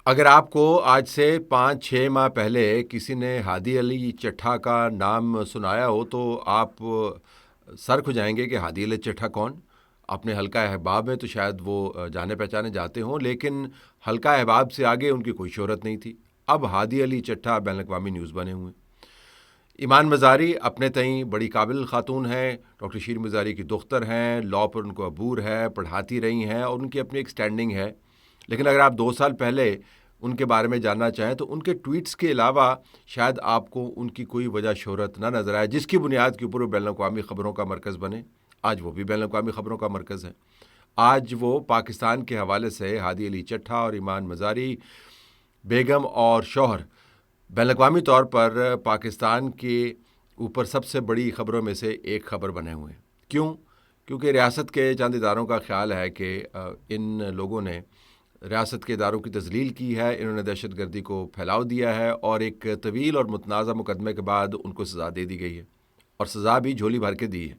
اگر آپ کو آج سے 5-6 ماہ پہلے کسی نے ہادی علی چٹھا کا نام سنایا ہو تو آپ سر کھجائیں گے کہ ہادی علی چٹھا کون؟ اپنے حلقہ احباب میں تو شاید وہ جانے پہچانے جاتے ہوں، لیکن حلقہ احباب سے آگے ان کی کوئی شہرت نہیں تھی۔ اب ہادی علی چٹھا بین الاقوامی نیوز بنے ہوئے ہیں۔ ایمان مزاری اپنے تئیں بڑی قابل خاتون ہیں، ڈاکٹر شیر مزاری کی دختر ہیں، لاء پر ان کو عبور ہے، پڑھاتی رہی ہیں اور ان کی اپنی ایک سٹینڈنگ ہے۔ لیکن اگر آپ 2 سال پہلے ان کے بارے میں جاننا چاہیں تو ان کے ٹویٹس کے علاوہ شاید آپ کو ان کی کوئی وجہ شہرت نہ نظر آئے جس کی بنیاد کے اوپر وہ بین الاقوامی خبروں کا مرکز بنے۔ آج وہ بھی بین الاقوامی خبروں کا مرکز ہے۔ آج وہ پاکستان کے حوالے سے ہادی علی چٹھا اور ایمان مزاری بیگم اور شوہر بین الاقوامی طور پر پاکستان کے اوپر سب سے بڑی خبروں میں سے ایک خبر بنے ہوئے ہیں۔ کیوں؟ کیونکہ ریاست کے چند اداروں کا خیال ہے کہ ان لوگوں نے ریاست کے اداروں کی تذلیل کی ہے، انہوں نے دہشت گردی کو پھیلاؤ دیا ہے اور ایک طویل اور متنازع مقدمے کے بعد ان کو سزا دے دی گئی ہے، اور سزا بھی جھولی بھر کے دی ہے،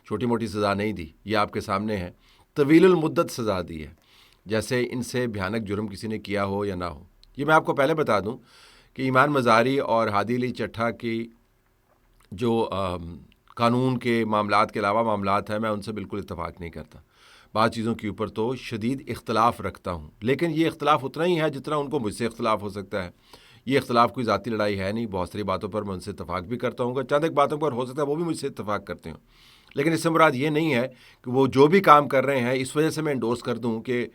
چھوٹی موٹی سزا نہیں دی۔ یہ آپ کے سامنے ہے، طویل المدت سزا دی ہے، جیسے ان سے بھیانک جرم کسی نے کیا ہو یا نہ ہو۔ یہ میں آپ کو پہلے بتا دوں کہ ایمان مزاری اور ہادی علی چٹھا کی جو قانون کے معاملات کے علاوہ معاملات ہیں، میں ان سے بالکل اتفاق نہیں کرتا۔ بعض چیزوں کے اوپر تو شدید اختلاف رکھتا ہوں، لیکن یہ اختلاف اتنا ہی ہے جتنا ان کو مجھ سے اختلاف ہو سکتا ہے۔ یہ اختلاف کوئی ذاتی لڑائی ہے نہیں، بہت ساری باتوں پر میں ان سے اتفاق بھی کرتا ہوں گا، چند ایک باتوں پر ہو سکتا ہے وہ بھی مجھ سے اتفاق کرتے ہوں، لیکن اس سے مراد یہ نہیں ہے کہ وہ جو بھی کام کر رہے ہیں اس وجہ سے میں انڈورس کر دوں کہ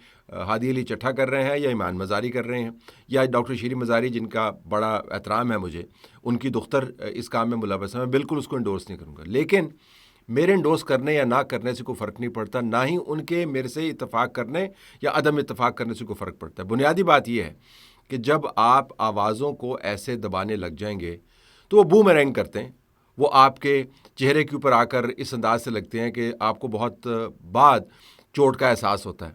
ہادی علی چٹھا کر رہے ہیں یا ایمان مزاری کر رہے ہیں یا ڈاکٹر شیری مزاری جن کا بڑا احترام ہے مجھے، ان کی دختر اس کام میں ملوث ہے، میں بالکل اس کو انڈورس نہیں کروں گا۔ لیکن میرے انڈورس کرنے یا نہ کرنے سے کوئی فرق نہیں پڑتا، نہ ہی ان کے میرے سے اتفاق کرنے یا عدم اتفاق کرنے سے کوئی فرق پڑتا ہے۔ بنیادی بات یہ ہے کہ جب آپ آوازوں کو ایسے دبانے لگ جائیں گے تو وہ بومرینگ کرتے ہیں، وہ آپ کے چہرے کے اوپر آ کر اس انداز سے لگتے ہیں کہ آپ کو بہت بعد چوٹ کا احساس ہوتا ہے،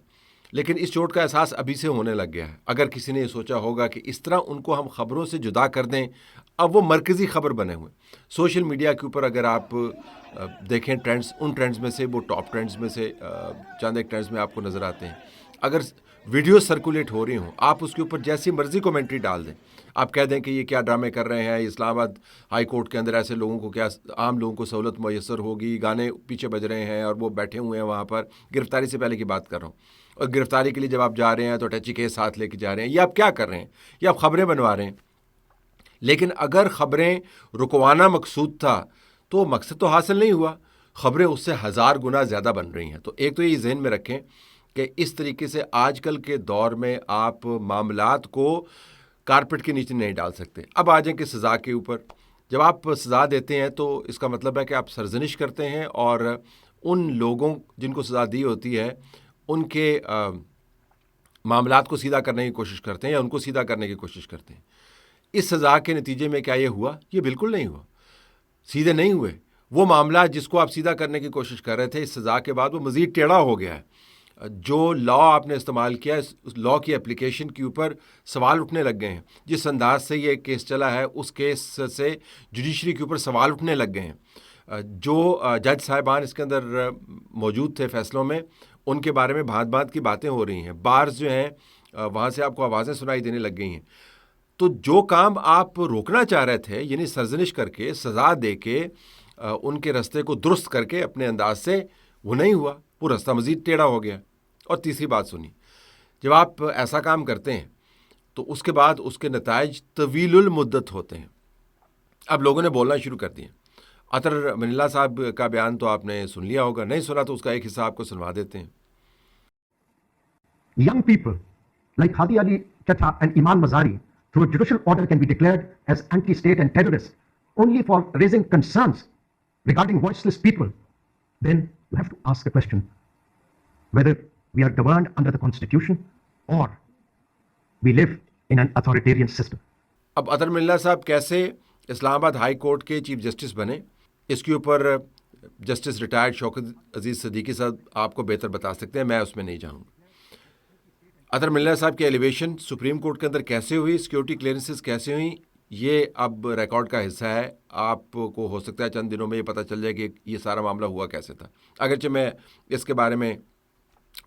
لیکن اس چوٹ کا احساس ابھی سے ہونے لگ گیا ہے۔ اگر کسی نے یہ سوچا ہوگا کہ اس طرح ان کو ہم خبروں سے جدا کر دیں، اب وہ مرکزی خبر بنے ہوئے سوشل میڈیا کے اوپر۔ اگر آپ دیکھیں ٹرینڈز، ان ٹرینڈز میں سے وہ ٹاپ ٹرینڈز میں سے چند ایک ٹرینڈز میں آپ کو نظر آتے ہیں۔ اگر ویڈیو سرکولیٹ ہو رہی ہوں، آپ اس کے اوپر جیسی مرضی کومنٹری ڈال دیں، آپ کہہ دیں کہ یہ کیا ڈرامے کر رہے ہیں، اسلام آباد ہائی کورٹ کے اندر ایسے لوگوں کو کیا عام لوگوں کو سہولت میسر ہوگی، گانے پیچھے بج رہے ہیں اور وہ بیٹھے ہوئے ہیں وہاں پر، گرفتاری سے پہلے کی بات کر رہا ہوں، اور گرفتاری کے لیے جب آپ جا رہے ہیں تو ٹیچی کیس ساتھ لے کے جا رہے ہیں، یہ آپ کیا کر رہے ہیں؟ یہ آپ خبریں بنوا رہے ہیں۔ لیکن اگر خبریں رکوانا مقصود تھا تو مقصد تو حاصل نہیں ہوا، خبریں اس سے 1000 گنا زیادہ بن رہی ہیں۔ تو ایک تو یہ ذہن میں رکھیں کہ اس طریقے سے آج کل کے دور میں آپ معاملات کو کارپٹ کے نیچے نہیں ڈال سکتے۔ اب آ جائیں کہ سزا کے اوپر، جب آپ سزا دیتے ہیں تو اس کا مطلب ہے کہ آپ سرزنش کرتے ہیں اور ان لوگوں جن کو سزا دی ہوتی ہے ان کے معاملات کو سیدھا کرنے کی کوشش کرتے ہیں یا ان کو سیدھا کرنے کی کوشش کرتے ہیں۔ اس سزا کے نتیجے میں کیا یہ ہوا؟ یہ بالکل نہیں ہوا، سیدھے نہیں ہوئے۔ وہ معاملہ جس کو آپ سیدھا کرنے کی کوشش کر رہے تھے، اس سزا کے بعد وہ مزید ٹیڑھا ہو گیا ہے۔ جو لاء آپ نے استعمال کیا، اس لاء کی اپلیکیشن کے اوپر سوال اٹھنے لگ گئے ہیں۔ جس انداز سے یہ کیس چلا ہے اس کیس سے جوڈیشری کے اوپر سوال اٹھنے لگ گئے ہیں۔ جو جج صاحبان اس کے اندر موجود تھے فیصلوں میں، ان کے بارے میں بھانت بھانت کی باتیں ہو رہی ہیں، بارز جو ہیں وہاں سے آپ کو آوازیں سنائی دینے لگ گئی ہیں۔ تو جو کام آپ روکنا چاہ رہے تھے، یعنی سرزنش کر کے، سزا دے کے، ان کے رستے کو درست کر کے اپنے انداز سے، وہ نہیں ہوا، وہ رستہ مزید ٹیڑھا ہو گیا۔ اور تیسری بات سنی، جب آپ ایسا کام کرتے ہیں تو اس کے بعد اس کے نتائج طویل المدت ہوتے ہیں۔ اب لوگوں نے بولنا شروع کر دیے۔ عطر منیلا صاحب کا بیان تو آپ نے سن لیا ہوگا، نہیں سنا تو اس کا ایک حصہ آپ کو سنوا دیتے ہیں۔ Young people like Hadi Ali Chacha and Iman Mazari, through a judicial order, can be declared as anti-state and terrorists only for raising concerns regarding voiceless people. Then you have to ask the question whether we are governed under the Constitution or we live in an authoritarian system. اب عطر Manila صاحب کیسے اسلام آباد high court کے chief justice بنے، اس کے اوپر justice retired Shaukat Aziz Siddiqui صاحب آپ کو بہتر بتا سکتے ہیں، میں اس میں نہیں جاؤں گا۔ عطر منیلا صاحب کی ایلیویشن سپریم کورٹ کے اندر کیسے ہوئی، سیکیورٹی کلیئرنسز کیسے ہوئیں، یہ اب ریکارڈ کا حصہ ہے۔ آپ کو ہو سکتا ہے چند دنوں میں یہ پتہ چل جائے کہ یہ سارا معاملہ ہوا کیسے تھا، اگرچہ میں اس کے بارے میں